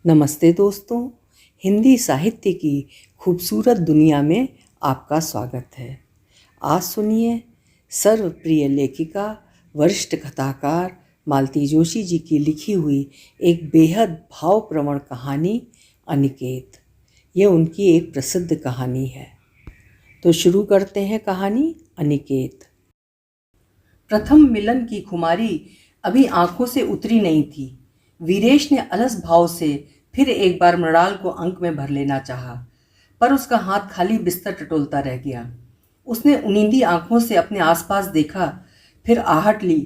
नमस्ते दोस्तों, हिंदी साहित्य की खूबसूरत दुनिया में आपका स्वागत है। आज सुनिए सर्वप्रिय लेखिका, वरिष्ठ कथाकार मालती जोशी जी की लिखी हुई एक बेहद भावप्रवण कहानी अनिकेत। ये उनकी एक प्रसिद्ध कहानी है। तो शुरू करते हैं कहानी अनिकेत। प्रथम मिलन की खुमारी अभी आंखों से उतरी नहीं थी। वीरेश ने अलस भाव से फिर एक बार मृणाल को अंक में भर लेना चाहा, पर उसका हाथ खाली बिस्तर टटोलता रह गया। उसने उनींदी आंखों से अपने आसपास देखा, फिर आहट ली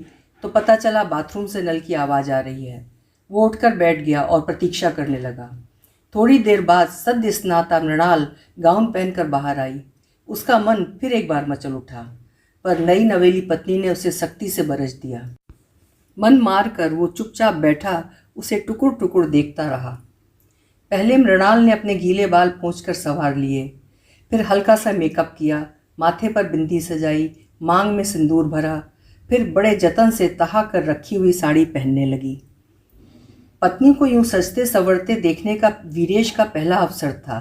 तो पता चला बाथरूम से नल की आवाज़ आ रही है। वो उठकर बैठ गया और प्रतीक्षा करने लगा। थोड़ी देर बाद सद्य स्नाता मृणाल गाउन पहनकर बाहर आई। उसका मन फिर एक बार मचल उठा, पर नई नवेली पत्नी ने उसे सख्ती से बरज दिया। मन मार कर वो चुपचाप बैठा उसे टुकुर टुकुर देखता रहा। पहले मृणाल ने अपने गीले बाल पोंछकर संवार लिए, फिर हल्का सा मेकअप किया, माथे पर बिंदी सजाई, मांग में सिंदूर भरा, फिर बड़े जतन से तहा कर रखी हुई साड़ी पहनने लगी। पत्नी को यूं सजते संवरते देखने का वीरेश का पहला अवसर था।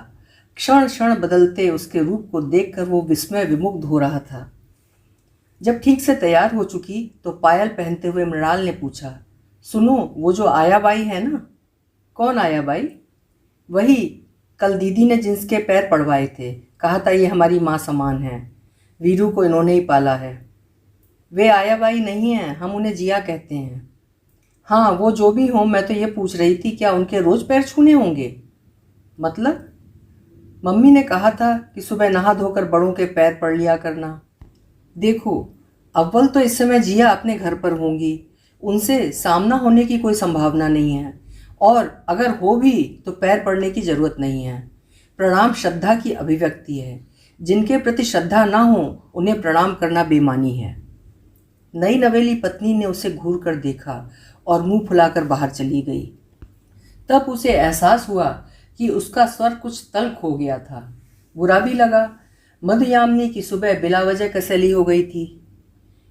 क्षण क्षण बदलते उसके रूप को देखकर वो विस्मय विमुग्ध हो रहा था। जब ठीक से तैयार हो चुकी तो पायल पहनते हुए मृणाल ने पूछा, सुनो, वो जो आया बाई है ना? कौन आया बाई? वही कल दीदी ने जिसके पैर पड़वाए थे, कहा था ये हमारी माँ समान है, वीरू को इन्होंने ही पाला है। वे आया बाई नहीं हैं, हम उन्हें जिया कहते हैं। हाँ, वो जो भी हों, मैं तो ये पूछ रही थी क्या उनके रोज पैर छूने होंगे? मतलब? मम्मी ने कहा था कि सुबह नहा धोकर बड़ों के पैर पड़ लिया करना। देखो, अव्वल तो इस समय जिया अपने घर पर होंगी, उनसे सामना होने की कोई संभावना नहीं है, और अगर हो भी तो पैर पड़ने की जरूरत नहीं है। प्रणाम श्रद्धा की अभिव्यक्ति है। जिनके प्रति श्रद्धा ना हो उन्हें प्रणाम करना बेमानी है। नई नवेली पत्नी ने उसे घूर कर देखा और मुंह फुलाकर बाहर चली गई। तब उसे एहसास हुआ कि उसका स्वर कुछ तल्ख हो गया था। बुरा भी लगा। मधुयामिनी की सुबह बिला वजह कसैली हो गई थी।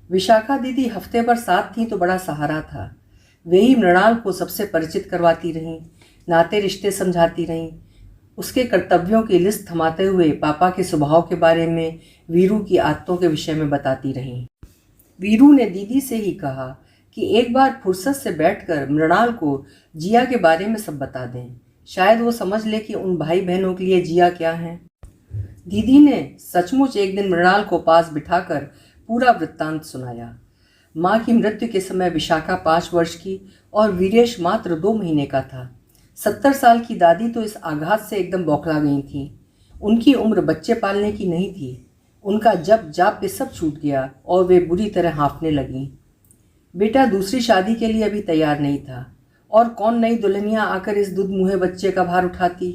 विशाखा दीदी हफ्ते भर साथ थी तो बड़ा सहारा था। वे ही मृणाल को सबसे परिचित करवाती रहीं, नाते रिश्ते समझाती रहीं, उसके कर्तव्यों की लिस्ट थमाते हुए पापा के स्वभाव के बारे में, वीरू की आदतों के विषय में बताती रहीं। वीरू ने दीदी से ही कहा कि एक बार फुर्सत से बैठकर मृणाल को जिया के बारे में सब बता दें, शायद वो समझ ले कि उन भाई बहनों के लिए जिया क्या है। दीदी ने सचमुच एक दिन मृणाल को पास बिठाकर पूरा वृत्तांत सुनाया। माँ की मृत्यु के समय विशाखा 5 वर्ष की और वीरेश मात्र 2 महीने का था। 70 साल की दादी तो इस आघात से एकदम बौखला गई थीं। उनकी उम्र बच्चे पालने की नहीं थी। उनका जब जाप सब छूट गया और वे बुरी तरह हाँफने लगीं। बेटा दूसरी शादी के लिए अभी तैयार नहीं था, और कौन नई दुल्हनियाँ आकर इस दूध मुँहे बच्चे का भार उठाती।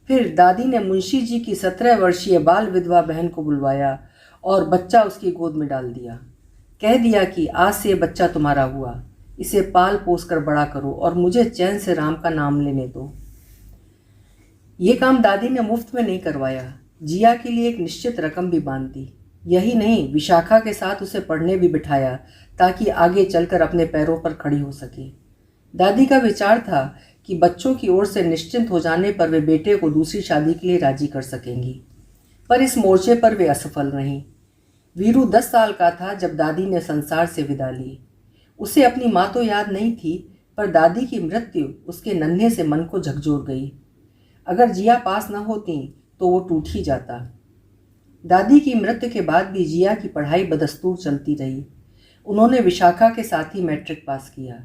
फिर दादी ने मुंशी जी की 17 वर्षीय बाल विधवा बहन को बुलवाया और बच्चा उसकी गोद में डाल दिया। कह दिया कि आज से ये बच्चा तुम्हारा हुआ, इसे पाल पोस कर बड़ा करो और मुझे चैन से राम का नाम लेने दो। ये काम दादी ने मुफ्त में नहीं करवाया, जिया के लिए एक निश्चित रकम भी बांध दी। यही नहीं, विशाखा के साथ उसे पढ़ने भी बिठाया ताकि आगे चलकर अपने पैरों पर खड़ी हो सके। दादी का विचार था कि बच्चों की ओर से निश्चिंत हो जाने पर वे बेटे को दूसरी शादी के लिए राजी कर सकेंगी, पर इस मोर्चे पर वे असफल रहीं। वीरू 10 साल का था जब दादी ने संसार से विदा ली। उसे अपनी माँ तो याद नहीं थी, पर दादी की मृत्यु उसके नन्हे से मन को झकझोर गई। अगर जिया पास न होती तो वो टूट ही जाता। दादी की मृत्यु के बाद भी जिया की पढ़ाई बदस्तूर चलती रही। उन्होंने विशाखा के साथ ही मैट्रिक पास किया।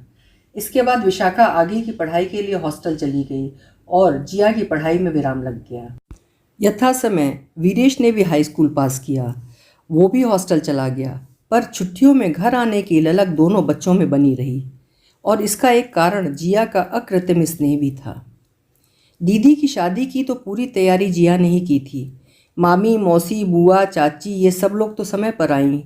इसके बाद विशाखा आगे की पढ़ाई के लिए हॉस्टल चली गई और जिया की पढ़ाई में विराम लग गया। यथा समय वीरेश ने भी हाई स्कूल पास किया। वो भी हॉस्टल चला गया, पर छुट्टियों में घर आने की ललक दोनों बच्चों में बनी रही, और इसका एक कारण जिया का अकृत्रिम स्नेह भी था। दीदी की शादी की तो पूरी तैयारी जिया ने ही की थी। मामी, मौसी, बुआ, चाची ये सब लोग तो समय पर आईं,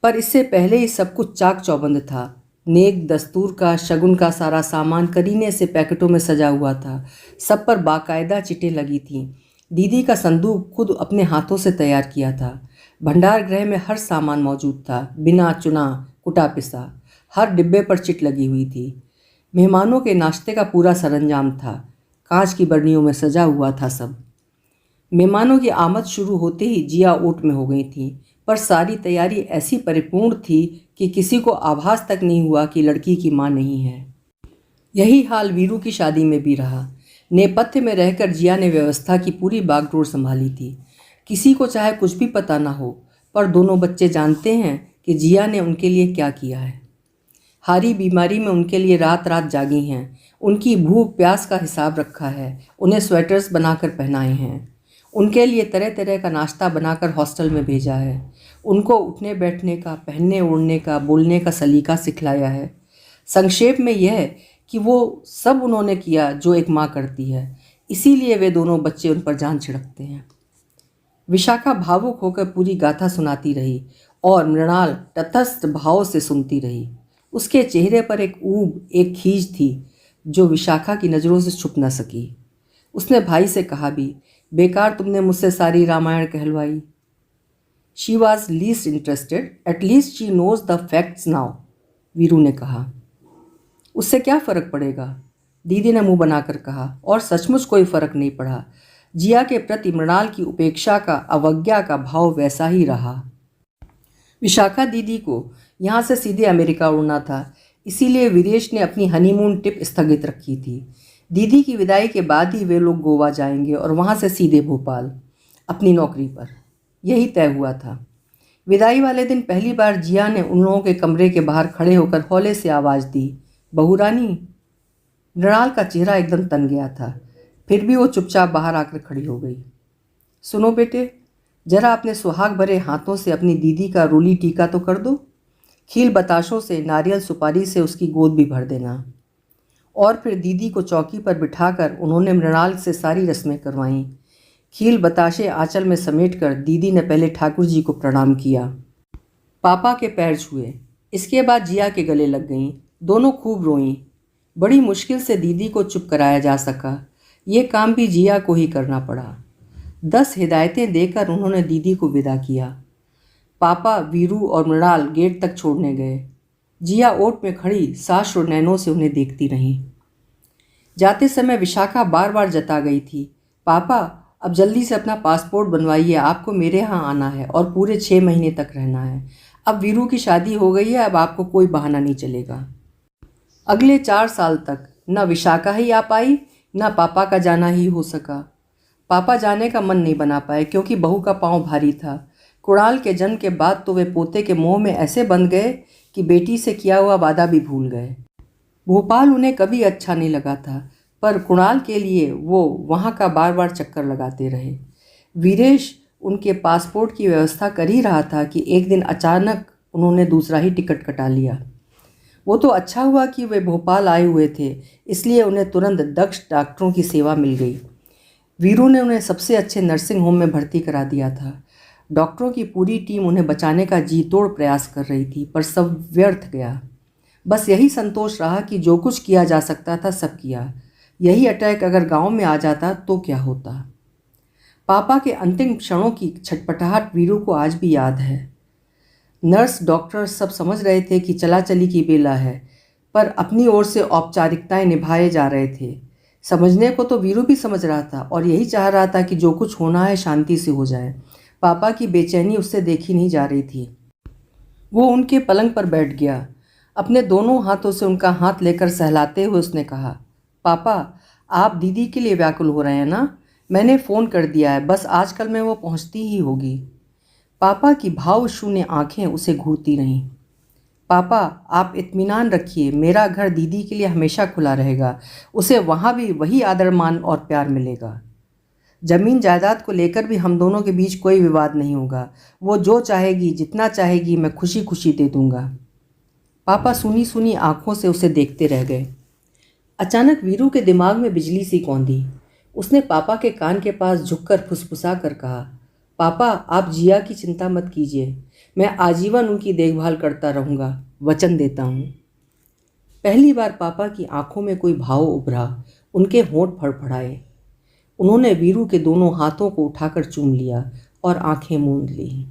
पर इससे पहले ही सब कुछ चाक चौबंद था। नेक दस्तूर का, शगुन का सारा सामान करीने से पैकेटों में सजा हुआ था। सब पर बाकायदा चिटें लगी थीं। दीदी का संदूक खुद अपने हाथों से तैयार किया था। भंडार गृह में हर सामान मौजूद था, बिना चुना कुटा पिसा। हर डिब्बे पर चिट लगी हुई थी। मेहमानों के नाश्ते का पूरा सरंजाम था। कांच की बर्नियों में सजा हुआ था सब। मेहमानों की आमद शुरू होते ही जिया ओट में हो गई थी, पर सारी तैयारी ऐसी परिपूर्ण थी कि किसी को आभास तक नहीं हुआ कि लड़की की मां नहीं है। यही हाल वीरू की शादी में भी रहा। नेपथ्य में रहकर जिया ने व्यवस्था की पूरी बागडोर संभाली थी। किसी को चाहे कुछ भी पता ना हो, पर दोनों बच्चे जानते हैं कि जिया ने उनके लिए क्या किया है। हारी बीमारी में उनके लिए रात रात जागी हैं, उनकी भूख प्यास का हिसाब रखा है, उन्हें स्वेटर्स बनाकर पहनाए हैं, उनके लिए तरह तरह का नाश्ता बनाकर हॉस्टल में भेजा है, उनको उठने बैठने का, पहनने ओढ़ने का, बोलने का सलीका सिखलाया है। संक्षेप में यह कि वो सब उन्होंने किया जो एक माँ करती है। इसीलिए वे दोनों बच्चे उन पर जान छिड़कते हैं। विशाखा भावुक होकर पूरी गाथा सुनाती रही और मृणाल तटस्थ भाव से सुनती रही। उसके चेहरे पर एक ऊब, एक खींच थी जो विशाखा की नज़रों से छुप न सकी। उसने भाई से कहा भी, बेकार तुमने मुझसे सारी रामायण कहलवाई। She was least interested, at least she knows the facts now, Veeru ने कहा। उससे क्या फ़र्क पड़ेगा, दीदी ने मुंह बनाकर कहा, और सचमुच कोई फ़र्क नहीं पड़ा। जिया के प्रति मृणाल की उपेक्षा का, अवज्ञा का भाव वैसा ही रहा। विशाखा दीदी को यहाँ से सीधे अमेरिका उड़ना था, इसीलिए वीरेश ने अपनी हनीमून टिप स्थगित रखी थी। दीदी की विदाई के बाद ही वे लोग गोवा जाएंगे और वहाँ से सीधे भोपाल अपनी नौकरी पर, यही तय हुआ था। विदाई वाले दिन पहली बार जिया ने उन लोगों के कमरे के बाहर खड़े होकर हौले से आवाज़ दी, बहू रानी। मृणाल का चेहरा एकदम तन गया था, फिर भी वो चुपचाप बाहर आकर खड़ी हो गई। सुनो बेटे, जरा अपने सुहाग भरे हाथों से अपनी दीदी का रूली टीका तो कर दो। खील बताशों से, नारियल सुपारी से उसकी गोद भी भर देना। और फिर दीदी को चौकी पर बिठाकर उन्होंने मृणाल से सारी रस्में करवाईं। खील बताशे आंचल में समेटकर दीदी ने पहले ठाकुर जी को प्रणाम किया, पापा के पैर छुए, इसके बाद जिया के गले लग गईं। दोनों खूब रोईं। बड़ी मुश्किल से दीदी को चुप कराया जा सका। ये काम भी जिया को ही करना पड़ा। 10 हिदायतें देकर उन्होंने दीदी को विदा किया। पापा, वीरू और मृणाल गेट तक छोड़ने गए। जिया ओट में खड़ी साश्रु नैनों से उन्हें देखती रही। जाते समय विशाखा बार बार जता गई थी, पापा अब जल्दी से अपना पासपोर्ट बनवाइए, आपको मेरे यहाँ आना है और पूरे 6 महीने तक रहना है। अब वीरू की शादी हो गई है, अब आपको कोई बहाना नहीं चलेगा। अगले 4 साल तक न विशाखा ही आ पाई, न पापा का जाना ही हो सका। पापा जाने का मन नहीं बना पाए क्योंकि बहू का पाँव भारी था। कुणाल के जन्म के बाद तो वे पोते के मोह में ऐसे बंध गए कि बेटी से किया हुआ वादा भी भूल गए। भोपाल उन्हें कभी अच्छा नहीं लगा था, पर कुणाल के लिए वो वहाँ का बार बार चक्कर लगाते रहे। वीरेश उनके पासपोर्ट की व्यवस्था कर ही रहा था कि एक दिन अचानक उन्होंने दूसरा ही टिकट कटा लिया। वो तो अच्छा हुआ कि वे भोपाल आए हुए थे, इसलिए उन्हें तुरंत दक्ष डॉक्टरों की सेवा मिल गई। वीरू ने उन्हें सबसे अच्छे नर्सिंग होम में भर्ती करा दिया था। डॉक्टरों की पूरी टीम उन्हें बचाने का जी तोड़ प्रयास कर रही थी, पर सब व्यर्थ गया। बस यही संतोष रहा कि जो कुछ किया जा सकता था सब किया। यही अटैक अगर गांव में आ जाता तो क्या होता। पापा के अंतिम क्षणों की छटपटाहट वीरू को आज भी याद है। नर्स डॉक्टर सब समझ रहे थे कि चला चली की बेला है, पर अपनी ओर से औपचारिकताएं निभाए जा रहे थे। समझने को तो वीरू भी समझ रहा था और यही चाह रहा था कि जो कुछ होना है शांति से हो जाए। पापा की बेचैनी उससे देखी नहीं जा रही थी। वो उनके पलंग पर बैठ गया। अपने दोनों हाथों से उनका हाथ लेकर सहलाते हुए उसने कहा, पापा आप दीदी के लिए व्याकुल हो रहे हैं ना? मैंने फ़ोन कर दिया है, बस आजकल में वो पहुंचती ही होगी। पापा की भाव शून्य आंखें उसे घूरती रहीं। पापा आप इत्मीनान रखिए, मेरा घर दीदी के लिए हमेशा खुला रहेगा। उसे वहाँ भी वही आदर मान और प्यार मिलेगा। ज़मीन जायदाद को लेकर भी हम दोनों के बीच कोई विवाद नहीं होगा। वो जो चाहेगी, जितना चाहेगी, मैं खुशी खुशी दे दूँगा। पापा सुनी सुनी आंखों से उसे देखते रह गए। अचानक वीरू के दिमाग में बिजली सी कौंधी। उसने पापा के कान के पास झुककर फुसफुसा कर कहा, पापा आप जिया की चिंता मत कीजिए, मैं आजीवन उनकी देखभाल करता रहूँगा, वचन देता हूँ। पहली बार पापा की आंखों में कोई भाव उभरा, उनके होंठ फड़फड़ाए। उन्होंने वीरू के दोनों हाथों को उठाकर चूम लिया और आंखें मूंद ली।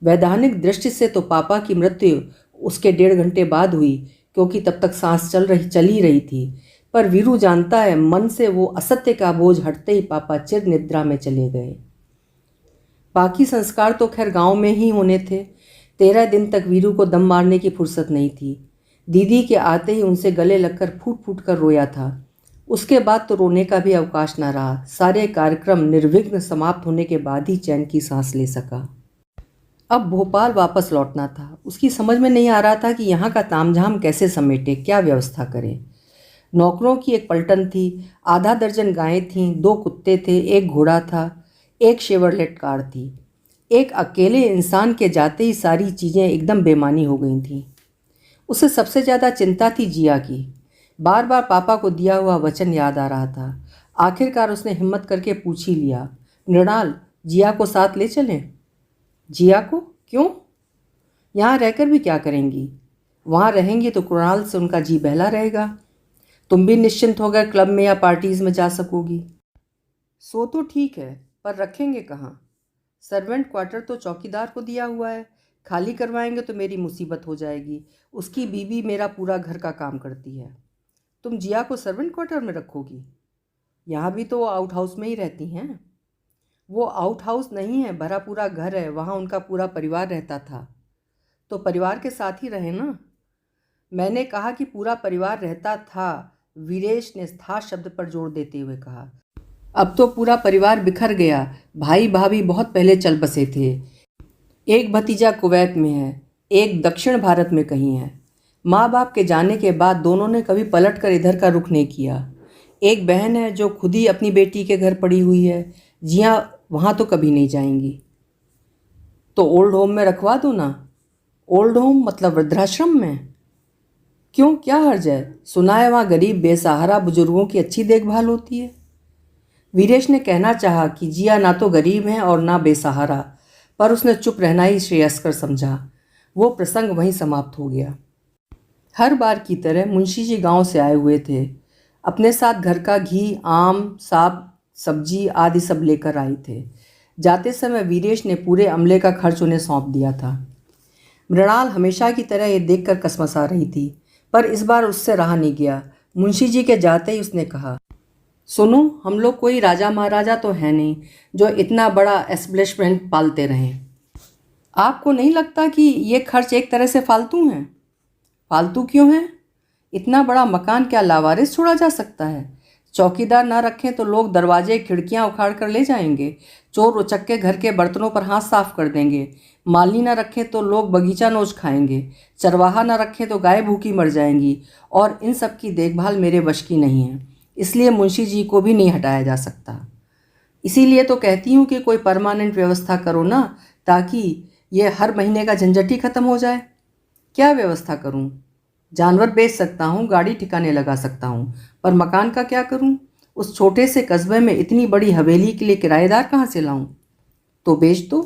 वैधानिक दृष्टि से तो पापा की मृत्यु उसके 1.5 घंटे बाद हुई, क्योंकि तब तक सांस चल ही रही थी। पर वीरू जानता है, मन से वो असत्य का बोझ हटते ही पापा चिर निद्रा में चले गए। बाकी संस्कार तो खैर गांव में ही होने थे। 13 दिन तक वीरू को दम मारने की फुर्सत नहीं थी। दीदी के आते ही उनसे गले लगकर फूट फूट कर रोया था। उसके बाद तो रोने का भी अवकाश न रहा। सारे कार्यक्रम निर्विघ्न समाप्त होने के बाद ही चैन की सांस ले सका। अब भोपाल वापस लौटना था। उसकी समझ में नहीं आ रहा था कि यहाँ का तामझाम कैसे समेटे, क्या व्यवस्था करें। नौकरों की एक पलटन थी, आधा दर्जन गायें थीं, 2 कुत्ते थे, एक घोड़ा था, एक शेवरलेट कार थी। एक अकेले इंसान के जाते ही सारी चीज़ें एकदम बेमानी हो गई थीं। उसे सबसे ज़्यादा चिंता थी जिया की। बार बार पापा को दिया हुआ वचन याद आ रहा था। आखिरकार उसने हिम्मत करके पूछ ही लिया, मृणाल, जिया को साथ ले चलें? जिया को? क्यों? यहाँ रहकर भी क्या करेंगी? वहाँ रहेंगी तो कृणाल से उनका जी बहला रहेगा। तुम भी निश्चिंत होकर क्लब में या पार्टीज में जा सकोगी। सो तो ठीक है, पर रखेंगे कहाँ? सर्वेंट क्वार्टर तो चौकीदार को दिया हुआ है। खाली करवाएंगे तो मेरी मुसीबत हो जाएगी। उसकी बीवी मेरा पूरा घर का काम करती है। तुम जिया को सर्वेंट क्वार्टर में रखोगी? यहाँ भी तो वो आउट हाउस में ही रहती हैं। वो आउट हाउस नहीं है, भरा पूरा घर है। वहाँ उनका पूरा परिवार रहता था। तो परिवार के साथ ही रहे ना। मैंने कहा कि पूरा परिवार रहता था। वीरेश ने था शब्द पर जोर देते हुए कहा। अब तो पूरा परिवार बिखर गया। भाई भाभी बहुत पहले चल बसे थे। एक भतीजा कुवैत में है, एक दक्षिण भारत में कहीं है। माँ बाप के जाने के बाद दोनों ने कभी पलट कर इधर का रुख नहीं किया। एक बहन है जो खुद ही अपनी बेटी के घर पड़ी हुई है। जिया वहाँ तो कभी नहीं जाएंगी। तो ओल्ड होम में रखवा दो ना। ओल्ड होम मतलब वृद्धाश्रम में? क्यों, क्या हर्ज है? सुना है वहाँ गरीब बेसहारा बुजुर्गों की अच्छी देखभाल होती है। वीरेश ने कहना चाहा कि जिया ना तो गरीब हैं और ना बेसहारा, पर उसने चुप रहना ही श्रेयस्कर समझा। वो प्रसंग वहीं समाप्त हो गया। हर बार की तरह मुंशी जी गांव से आए हुए थे। अपने साथ घर का घी, आम, साग, सब्जी आदि सब लेकर आए थे। जाते समय वीरेश ने पूरे अमले का खर्च उन्हें सौंप दिया था। मृणाल हमेशा की तरह ये देखकर कसमसा रही थी, पर इस बार उससे रहा नहीं गया। मुंशी जी के जाते ही उसने कहा, सुनो, हम लोग कोई राजा महाराजा तो है नहीं जो इतना बड़ा एस्टेब्लिशमेंट पालते रहें। आपको नहीं लगता कि ये खर्च एक तरह से फालतू हैं? फालतू क्यों है? इतना बड़ा मकान क्या लावारिस छोड़ा जा सकता है? चौकीदार ना रखें तो लोग दरवाजे खिड़कियां उखाड़ कर ले जाएंगे। चोर उचक्के घर के बर्तनों पर हाथ साफ कर देंगे। माली ना रखें तो लोग बगीचा नोच खाएंगे। चरवाहा ना रखें तो गाय भूखी मर जाएंगी। और इन सब की देखभाल मेरे वश की नहीं है, इसलिए मुंशी जी को भी नहीं हटाया जा सकता। इसीलिए तो कहती हूँ कि कोई परमानेंट व्यवस्था करो ना, ताकि ये हर महीने का झंझट ही खत्म हो जाए। क्या व्यवस्था करूँ? जानवर बेच सकता हूँ, गाड़ी ठिकाने लगा सकता हूँ, पर मकान का क्या करूँ? उस छोटे से कस्बे में इतनी बड़ी हवेली के लिए किराएदार कहाँ से लाऊं? तो बेच दो।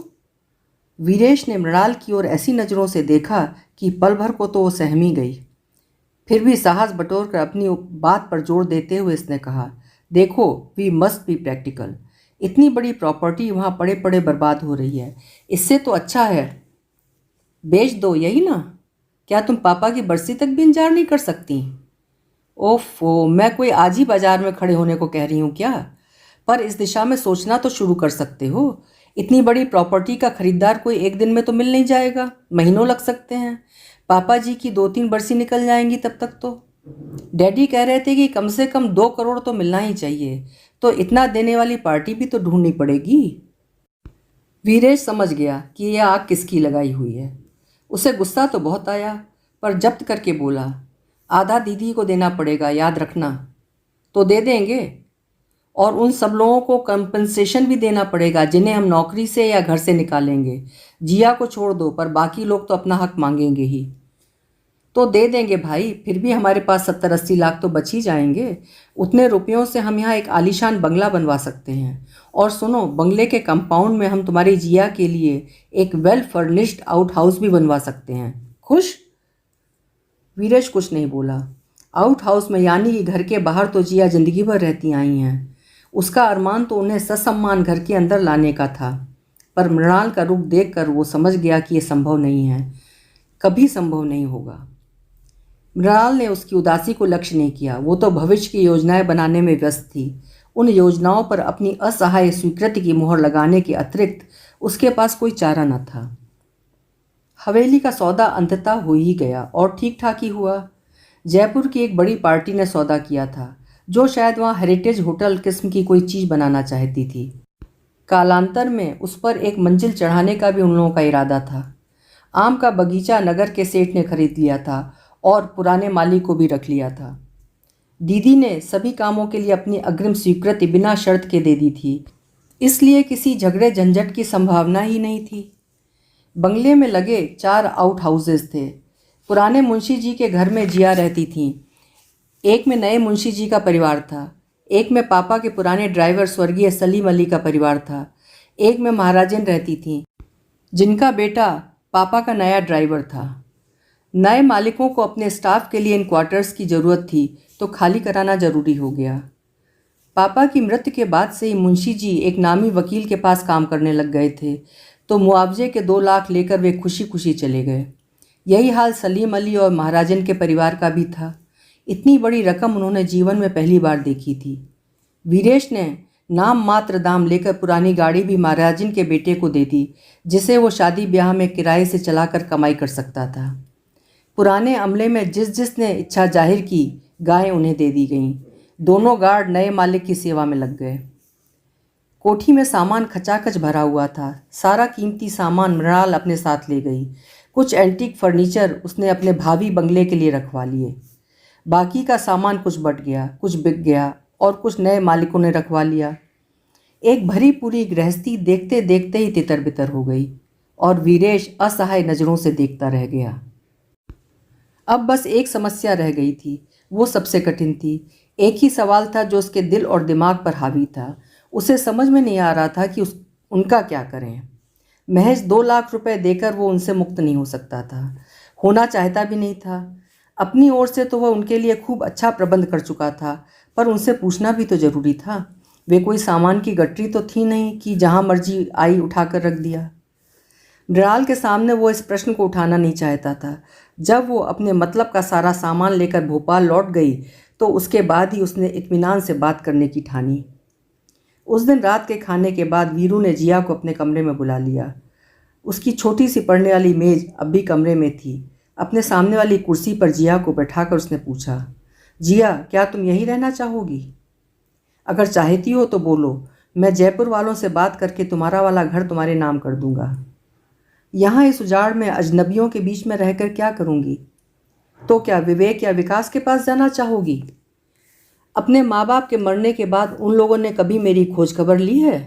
वीरेश ने मृणाल की ओर ऐसी नज़रों से देखा कि पल भर को तो वो सहमी गई। फिर भी साहस बटोर कर अपनी बात पर जोर देते हुए इसने कहा, देखो, वी मस्ट बी प्रैक्टिकल। इतनी बड़ी प्रॉपर्टी वहाँ पड़े पड़े बर्बाद हो रही है। इससे तो अच्छा है बेच दो, यही ना? क्या तुम पापा की बरसी तक भी इंतजार नहीं कर सकती? ओफो, मैं कोई आज ही बाजार में खड़े होने को कह रही हूँ क्या? पर इस दिशा में सोचना तो शुरू कर सकते हो। इतनी बड़ी प्रॉपर्टी का खरीदार कोई एक दिन में तो मिल नहीं जाएगा, महीनों लग सकते हैं। पापा जी की 2-3 बरसी निकल जाएंगी तब तक तो। डैडी कह रहे थे कि कम से कम 2 करोड़ तो मिलना ही चाहिए, तो इतना देने वाली पार्टी भी तो ढूंढनी पड़ेगी। वीरेश समझ गया कि यह आग किसकी लगाई हुई है। उसे गुस्सा तो बहुत आया, पर जब्त करके बोला, आधा दीदी को देना पड़ेगा, याद रखना। तो दे देंगे, और उन सब लोगों को कंपनसेशन भी देना पड़ेगा जिन्हें हम नौकरी से या घर से निकालेंगे। जिया को छोड़ दो, पर बाकी लोग तो अपना हक मांगेंगे ही। तो दे देंगे भाई, फिर भी हमारे पास 70-80 लाख तो बच ही जाएंगे। उतने रुपयों से हम यहाँ एक आलीशान बंगला बनवा सकते हैं। और सुनो, बंगले के कंपाउंड में हम तुम्हारी जिया के लिए एक वेल फर्निश्ड आउट हाउस भी बनवा सकते हैं। खुश? वीरेश कुछ नहीं बोला। आउट हाउस में यानी कि घर के बाहर तो जिया जिंदगी भर रहती आई हैं। उसका अरमान तो उन्हें ससम्मान घर के अंदर लाने का था, पर मृणाल का रुख देखकर वो समझ गया कि ये संभव नहीं है, कभी संभव नहीं होगा। मृणाल ने उसकी उदासी को लक्ष्य नहीं किया। वो तो भविष्य की योजनाएं बनाने में व्यस्त थी। उन योजनाओं पर अपनी असहाय स्वीकृति की मोहर लगाने के अतिरिक्त उसके पास कोई चारा न था। हवेली का सौदा अंततः हो ही गया और ठीक ठाक ही हुआ। जयपुर की एक बड़ी पार्टी ने सौदा किया था, जो शायद वहाँ हेरिटेज होटल किस्म की कोई चीज़ बनाना चाहती थी। कालांतर में उस पर एक मंजिल चढ़ाने का भी उन लोगों का इरादा था। आम का बगीचा नगर के सेठ ने खरीद लिया था और पुराने माली को भी रख लिया था। दीदी ने सभी कामों के लिए अपनी अग्रिम स्वीकृति बिना शर्त के दे दी थी, इसलिए किसी झगड़े झंझट की संभावना ही नहीं थी। बंगले में लगे 4 आउट हाउसेस थे। पुराने मुंशी जी के घर में जिया रहती थीं। एक में नए मुंशी जी का परिवार था, एक में पापा के पुराने ड्राइवर स्वर्गीय सलीम अली का परिवार था, एक में महाराजन रहती थीं, जिनका बेटा पापा का नया ड्राइवर था। नए मालिकों को अपने स्टाफ के लिए इन क्वार्टर्स की ज़रूरत थी, तो खाली कराना ज़रूरी हो गया। पापा की मृत्यु के बाद से ही मुंशी जी एक नामी वकील के पास काम करने लग गए थे, तो मुआवजे के 2 लाख लेकर वे खुशी खुशी चले गए। यही हाल सलीम अली और महाराजन के परिवार का भी था। इतनी बड़ी रकम उन्होंने जीवन में पहली बार देखी थी। वीरेश ने नाम मात्र दाम लेकर पुरानी गाड़ी भी महाराजन के बेटे को दे दी, जिसे वो शादी ब्याह में किराए से चलाकर कमाई कर सकता था। पुराने अमले में जिसने इच्छा जाहिर की, गायें उन्हें दे दी गईं। दोनों गार्ड नए मालिक की सेवा में लग गए। कोठी में सामान खचाखच भरा हुआ था। सारा कीमती सामान मृणाल अपने साथ ले गई। कुछ एंटीक फर्नीचर उसने अपने भावी बंगले के लिए रखवा लिए। बाकी का सामान कुछ बट गया, कुछ बिक गया और कुछ नए मालिकों ने रखवा लिया। एक भरी पूरी गृहस्थी देखते देखते ही तितर बितर हो गई और वीरेश असहाय नज़रों से देखता रह गया। अब बस एक समस्या रह गई थी, वो सबसे कठिन थी। एक ही सवाल था जो उसके दिल और दिमाग पर हावी था। उसे समझ में नहीं आ रहा था कि उनका क्या करें। महज 2 लाख रुपए देकर वो उनसे मुक्त नहीं हो सकता था, होना चाहता भी नहीं था। अपनी ओर से तो वह उनके लिए खूब अच्छा प्रबंध कर चुका था, पर उनसे पूछना भी तो जरूरी था। वे कोई सामान की गठरी तो थी नहीं कि जहाँ मर्जी आई उठाकर रख दिया। मृणाल के सामने वो इस प्रश्न को उठाना नहीं चाहता था। जब वो अपने मतलब का सारा सामान लेकर भोपाल लौट गई, तो उसके बाद ही उसने इत्मीनान से बात करने की ठानी। उस दिन रात के खाने के बाद वीरू ने जिया को अपने कमरे में बुला लिया। उसकी छोटी सी पढ़ने वाली मेज़ अब भी कमरे में थी। अपने सामने वाली कुर्सी पर जिया को बैठाकर उसने पूछा, जिया, क्या तुम यहीं रहना चाहोगी? अगर चाहती हो तो बोलो, मैं जयपुर वालों से बात करके तुम्हारा वाला घर तुम्हारे नाम कर दूंगा। यहाँ इस उजाड़ में अजनबियों के बीच में रहकर क्या करूँगी? तो क्या विवेक या विकास के पास जाना चाहोगी? अपने माँ बाप के मरने के बाद उन लोगों ने कभी मेरी खोज खबर ली है?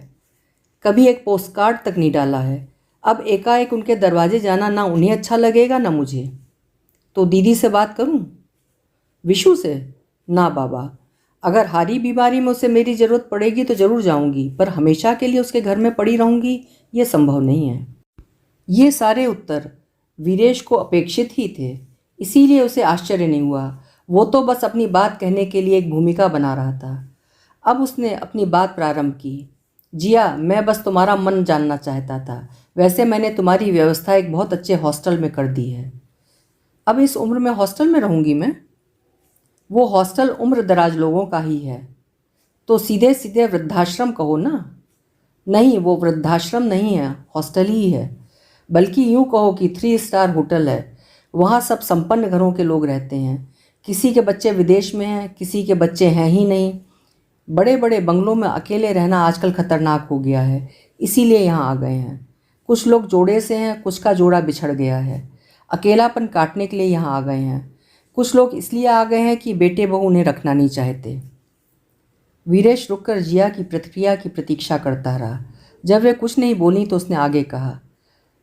कभी एक पोस्ट कार्ड तक नहीं डाला है। अब एकाएक उनके दरवाजे जाना ना उन्हें अच्छा लगेगा ना मुझे। तो दीदी से बात करूं? विशु से? ना बाबा, अगर हारी बीमारी में उसे मेरी ज़रूरत पड़ेगी तो ज़रूर जाऊंगी, पर हमेशा के लिए उसके घर में पड़ी रहूंगी ये संभव नहीं है। ये सारे उत्तर वीरेश को अपेक्षित ही थे, इसीलिए उसे आश्चर्य नहीं हुआ। वो तो बस अपनी बात कहने के लिए एक भूमिका बना रहा था। अब उसने अपनी बात प्रारंभ की। जिया, मैं बस तुम्हारा मन जानना चाहता था। वैसे मैंने तुम्हारी व्यवस्था एक बहुत अच्छे हॉस्टल में कर दी है। अब इस उम्र में हॉस्टल में रहूँगी मैं? वो हॉस्टल उम्र दराज लोगों का ही है, तो सीधे सीधे वृद्धाश्रम कहो ना। नहीं, वो वृद्धाश्रम नहीं है, हॉस्टल ही है। बल्कि यूँ कहो कि 3 स्टार होटल है। वहाँ सब संपन्न घरों के लोग रहते हैं। किसी के बच्चे विदेश में हैं, किसी के बच्चे हैं ही नहीं। बड़े बड़े बंगलों में अकेले रहना आजकल खतरनाक हो गया है, इसीलिए यहाँ आ गए हैं। कुछ लोग जोड़े से हैं, कुछ का जोड़ा बिछड़ गया है, अकेलापन काटने के लिए यहाँ आ गए हैं। कुछ लोग इसलिए आ गए हैं कि बेटे बहू उन्हें रखना नहीं चाहते। वीरेश रुककर जिया की प्रतिक्रिया की प्रतीक्षा करता रहा। जब वे कुछ नहीं बोली तो उसने आगे कहा,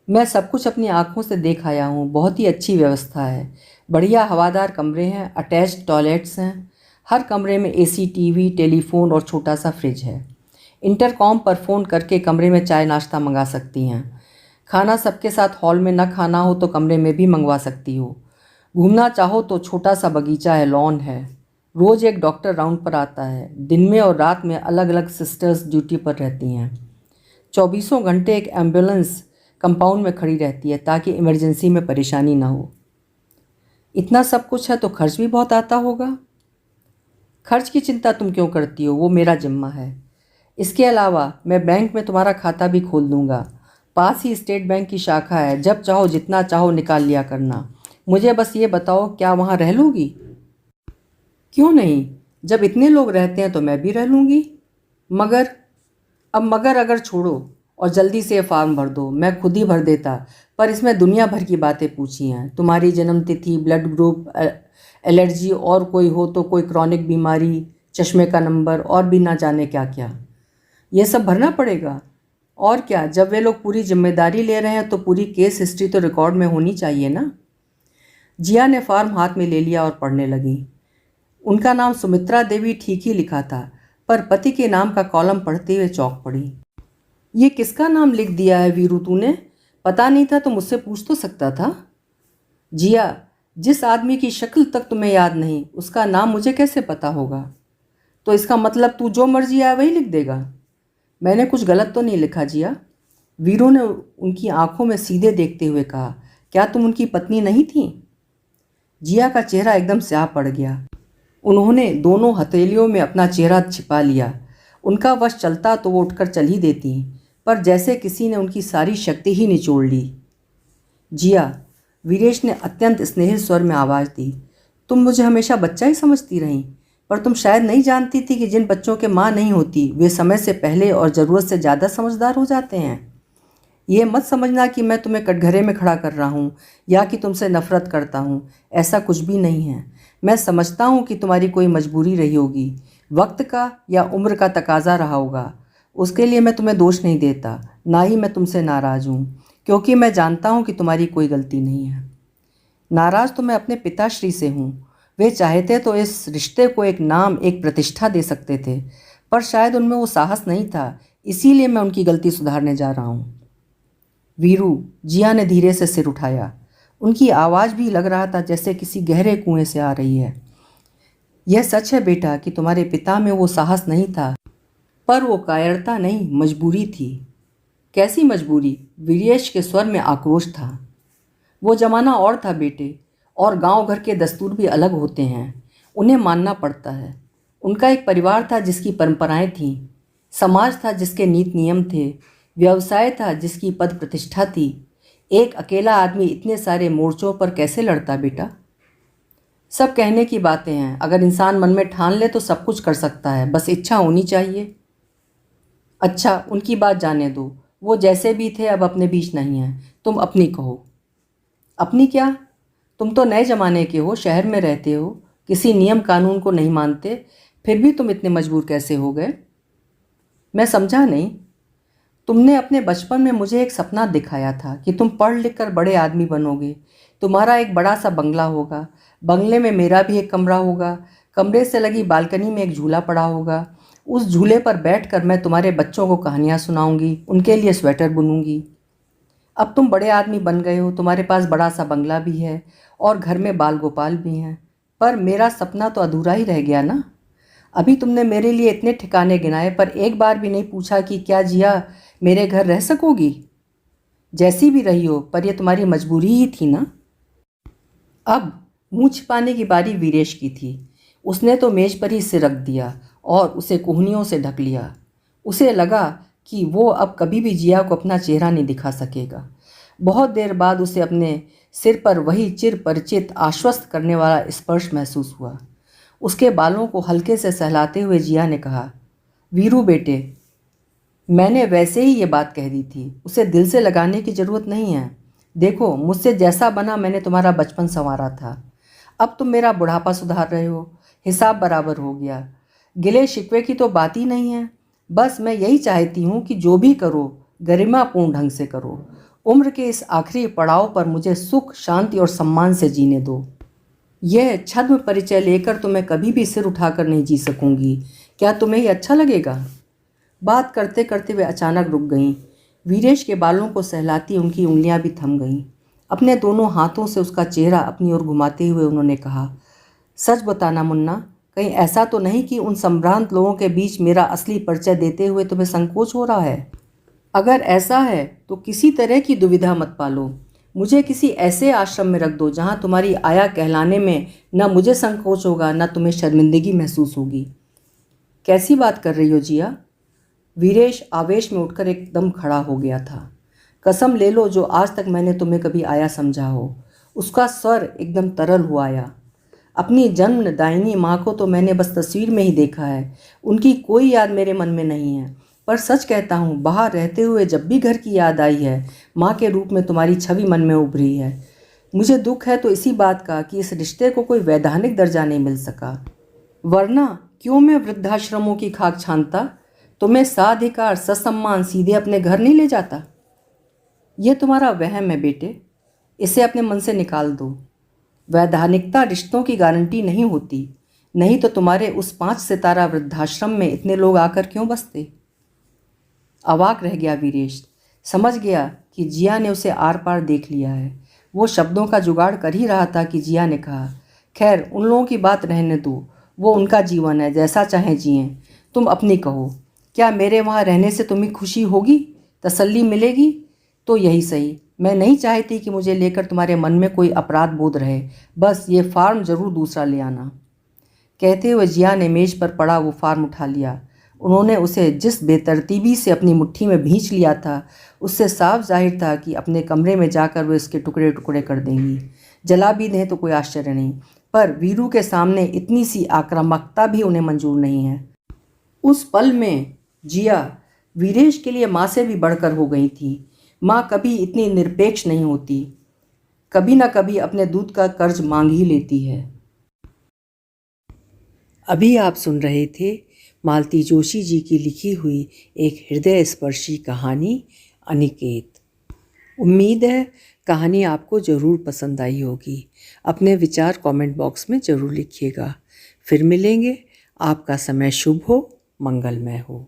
मैं सब कुछ अपनी आंखों से देख आया हूँ। बहुत ही अच्छी व्यवस्था है। बढ़िया हवादार कमरे हैं, अटैच्ड टॉयलेट्स हैं। हर कमरे में एसी, टीवी, टेलीफोन और छोटा सा फ्रिज है। इंटरकॉम पर फ़ोन करके कमरे में चाय नाश्ता मंगा सकती हैं। खाना सबके साथ हॉल में न खाना हो तो कमरे में भी मंगवा सकती हो। घूमना चाहो तो छोटा सा बगीचा है, लॉन है। रोज़ एक डॉक्टर राउंड पर आता है। दिन में और रात में अलग अलग सिस्टर्स ड्यूटी पर रहती हैं। 24 घंटे एक एम्बुलेंस कंपाउंड में खड़ी रहती है ताकि इमरजेंसी में परेशानी ना हो। इतना सब कुछ है तो खर्च भी बहुत आता होगा। खर्च की चिंता तुम क्यों करती हो, वो मेरा जिम्मा है। इसके अलावा मैं बैंक में तुम्हारा खाता भी खोल दूंगा। पास ही स्टेट बैंक की शाखा है, जब चाहो जितना चाहो निकाल लिया करना। मुझे बस ये बताओ, क्या वहाँ रह लूँगी? क्यों नहीं, जब इतने लोग रहते हैं तो मैं भी रह लूँगी। मगर अब मगर अगर छोड़ो और जल्दी से ये फॉर्म भर दो। मैं खुद ही भर देता, पर इसमें दुनिया भर की बातें पूछी हैं। तुम्हारी जन्म तिथि, ब्लड ग्रुप, एलर्जी, और कोई हो तो कोई क्रॉनिक बीमारी, चश्मे का नंबर, और भी ना जाने क्या क्या। ये सब भरना पड़ेगा। और क्या, जब वे लोग पूरी जिम्मेदारी ले रहे हैं तो पूरी केस हिस्ट्री तो रिकॉर्ड में होनी चाहिए ना। जिया ने फॉर्म हाथ में ले लिया और पढ़ने लगी। उनका नाम सुमित्रा देवी ठीक ही लिखा था, पर पति के नाम का कॉलम पढ़ते हुए चौंक पड़ी। ये किसका नाम लिख दिया है वीरू तूने? पता नहीं था तो मुझसे पूछ तो सकता था। जिया, जिस आदमी की शक्ल तक तुम्हें याद नहीं, उसका नाम मुझे कैसे पता होगा? तो इसका मतलब तू जो मर्जी आए वही लिख देगा? मैंने कुछ गलत तो नहीं लिखा जिया? वीरू ने उनकी आंखों में सीधे देखते हुए कहा। क्या तुम उनकी पत्नी नहीं थी? जिया का चेहरा एकदम स्याह पड़ गया। उन्होंने दोनों हथेलियों में अपना चेहरा छिपा लिया। उनका वश चलता तो वो उठकर चल ही देती, पर जैसे किसी ने उनकी सारी शक्ति ही निचोड़ ली। जिया, वीरेश ने अत्यंत स्नेहित स्वर में आवाज़ दी, तुम मुझे हमेशा बच्चा ही समझती रहीं, पर तुम शायद नहीं जानती थी कि जिन बच्चों के माँ नहीं होती वे समय से पहले और ज़रूरत से ज़्यादा समझदार हो जाते हैं। ये मत समझना कि मैं तुम्हें कटघरे में खड़ा कर रहा हूँ या कि तुमसे नफरत करता हूँ, ऐसा कुछ भी नहीं है। मैं समझता हूँ कि तुम्हारी कोई मजबूरी रही होगी, वक्त का या उम्र का तकाजा रहा होगा। उसके लिए मैं तुम्हें दोष नहीं देता, ना ही मैं तुमसे नाराज़ हूँ, क्योंकि मैं जानता हूँ कि तुम्हारी कोई गलती नहीं है। नाराज़ तो मैं अपने पिताश्री से हूँ। वे चाहते तो इस रिश्ते को एक नाम, एक प्रतिष्ठा दे सकते थे, पर शायद उनमें वो साहस नहीं था, इसीलिए मैं उनकी गलती सुधारने जा रहा हूँ। वीरू, जिया ने धीरे से सिर उठाया। उनकी आवाज़ भी लग रहा था जैसे किसी गहरे कुएं से आ रही है। यह सच है बेटा कि तुम्हारे पिता में वो साहस नहीं था, पर वो कायरता नहीं, मजबूरी थी। कैसी मजबूरी? वीरेश के स्वर में आक्रोश था। वो जमाना और था बेटे, और गांव घर के दस्तूर भी अलग होते हैं, उन्हें मानना पड़ता है। उनका एक परिवार था जिसकी परंपराएं थीं, समाज था जिसके नीति नियम थे, व्यवसाय था जिसकी पद प्रतिष्ठा थी। एक अकेला आदमी इतने सारे मोर्चों पर कैसे लड़ता बेटा? सब कहने की बातें हैं, अगर इंसान मन में ठान ले तो सब कुछ कर सकता है, बस इच्छा होनी चाहिए। अच्छा, उनकी बात जाने दो, वो जैसे भी थे अब अपने बीच नहीं हैं। तुम अपनी कहो। अपनी क्या? तुम तो नए ज़माने के हो, शहर में रहते हो, किसी नियम कानून को नहीं मानते, फिर भी तुम इतने मजबूर कैसे हो गए? मैं समझा नहीं। तुमने अपने बचपन में मुझे एक सपना दिखाया था कि तुम पढ़ लिख कर बड़े आदमी बनोगे, तुम्हारा एक बड़ा सा बंगला होगा, बंगले में मेरा भी एक कमरा होगा, कमरे से लगी बालकनी में एक झूला पड़ा होगा, उस झूले पर बैठकर मैं तुम्हारे बच्चों को कहानियाँ सुनाऊंगी, उनके लिए स्वेटर बुनूंगी। अब तुम बड़े आदमी बन गए हो, तुम्हारे पास बड़ा सा बंगला भी है और घर में बाल गोपाल भी हैं, पर मेरा सपना तो अधूरा ही रह गया ना। अभी तुमने मेरे लिए इतने ठिकाने गिनाए, पर एक बार भी नहीं पूछा कि क्या जिया मेरे घर रह सकोगी? जैसी भी रही हो, पर यह तुम्हारी मजबूरी ही थी ना। अब मुंह छिपाने की बारी वीरेश की थी। उसने तो मेज पर ही सिर रख दिया और उसे कोहनियों से ढक लिया। उसे लगा कि वो अब कभी भी जिया को अपना चेहरा नहीं दिखा सकेगा। बहुत देर बाद उसे अपने सिर पर वही चिर परिचित आश्वस्त करने वाला स्पर्श महसूस हुआ। उसके बालों को हल्के से सहलाते हुए जिया ने कहा, वीरू बेटे, मैंने वैसे ही ये बात कह दी थी, उसे दिल से लगाने की ज़रूरत नहीं है। देखो, मुझसे जैसा बना मैंने तुम्हारा बचपन संवारा था, अब तुम मेरा बुढ़ापा सुधार रहे हो, हिसाब बराबर हो गया। गिले शिकवे की तो बात ही नहीं है। बस मैं यही चाहती हूँ कि जो भी करो गरिमापूर्ण ढंग से करो। उम्र के इस आखिरी पड़ाव पर मुझे सुख, शांति और सम्मान से जीने दो। यह छद्म परिचय लेकर तो मैं कभी भी सिर उठाकर नहीं जी सकूंगी। क्या तुम्हें ये अच्छा लगेगा? बात करते करते वे अचानक रुक गईं। वीरेश के बालों को सहलाती उनकी उंगलियां भी थम गईं। अपने दोनों हाथों से उसका चेहरा अपनी ओर घुमाते हुए उन्होंने कहा, सच बताना मुन्ना, कहीं ऐसा तो नहीं कि उन संभ्रांत लोगों के बीच मेरा असली परिचय देते हुए तुम्हें संकोच हो रहा है? अगर ऐसा है तो किसी तरह की दुविधा मत पालो। मुझे किसी ऐसे आश्रम में रख दो जहाँ तुम्हारी आया कहलाने में न मुझे संकोच होगा न तुम्हें शर्मिंदगी महसूस होगी। कैसी बात कर रही हो जिया? वीरेश आवेश में उठकर एकदम खड़ा हो गया था। कसम ले लो जो आज तक मैंने तुम्हें कभी आया समझा हो। उसका स्वर एकदम तरल हुआ आया। अपनी जन्मदायिनी माँ को तो मैंने बस तस्वीर में ही देखा है, उनकी कोई याद मेरे मन में नहीं है। पर सच कहता हूँ, बाहर रहते हुए जब भी घर की याद आई है, माँ के रूप में तुम्हारी छवि मन में उभरी है। मुझे दुख है तो इसी बात का कि इस रिश्ते को कोई वैधानिक दर्जा नहीं मिल सका, वरना क्यों मैं वृद्धाश्रमों की खाक छानता, तुम्हें साधिकार ससम्मान सीधे अपने घर नहीं ले जाता। यह तुम्हारा वहम है बेटे, इसे अपने मन से निकाल दो। वैधानिकता रिश्तों की गारंटी नहीं होती, नहीं तो तुम्हारे उस 5 सितारा वृद्धाश्रम में इतने लोग आकर क्यों बसते। अवाक रह गया वीरेश। समझ गया कि जिया ने उसे आर पार देख लिया है। वो शब्दों का जुगाड़ कर ही रहा था कि जिया ने कहा, खैर उन लोगों की बात रहने दो, वो उनका जीवन है, जैसा चाहें जिएं। तुम अपनी कहो, क्या मेरे वहाँ रहने से तुम्हें खुशी होगी, तसल्ली मिलेगी? तो यही सही। मैं नहीं चाहती कि मुझे लेकर तुम्हारे मन में कोई अपराध बोध रहे। बस ये फार्म ज़रूर दूसरा ले आना। कहते हुए जिया ने मेज पर पड़ा वो फार्म उठा लिया। उन्होंने उसे जिस बेतरतीबी से अपनी मुट्ठी में भींच लिया था, उससे साफ जाहिर था कि अपने कमरे में जाकर वे इसके टुकड़े टुकड़े कर देंगी। जला भी दें तो कोई आश्चर्य नहीं, पर वीरू के सामने इतनी सी आक्रामकता भी उन्हें मंजूर नहीं है। उस पल में जिया वीरेश के लिए माँ से भी बढ़कर हो गई थी। माँ कभी इतनी निरपेक्ष नहीं होती, कभी ना कभी अपने दूध का कर्ज मांग ही लेती है। अभी आप सुन रहे थे मालती जोशी जी की लिखी हुई एक हृदय स्पर्शी कहानी अनिकेत। उम्मीद है कहानी आपको ज़रूर पसंद आई होगी। अपने विचार कमेंट बॉक्स में ज़रूर लिखिएगा। फिर मिलेंगे। आपका समय शुभ हो, मंगलमय हो।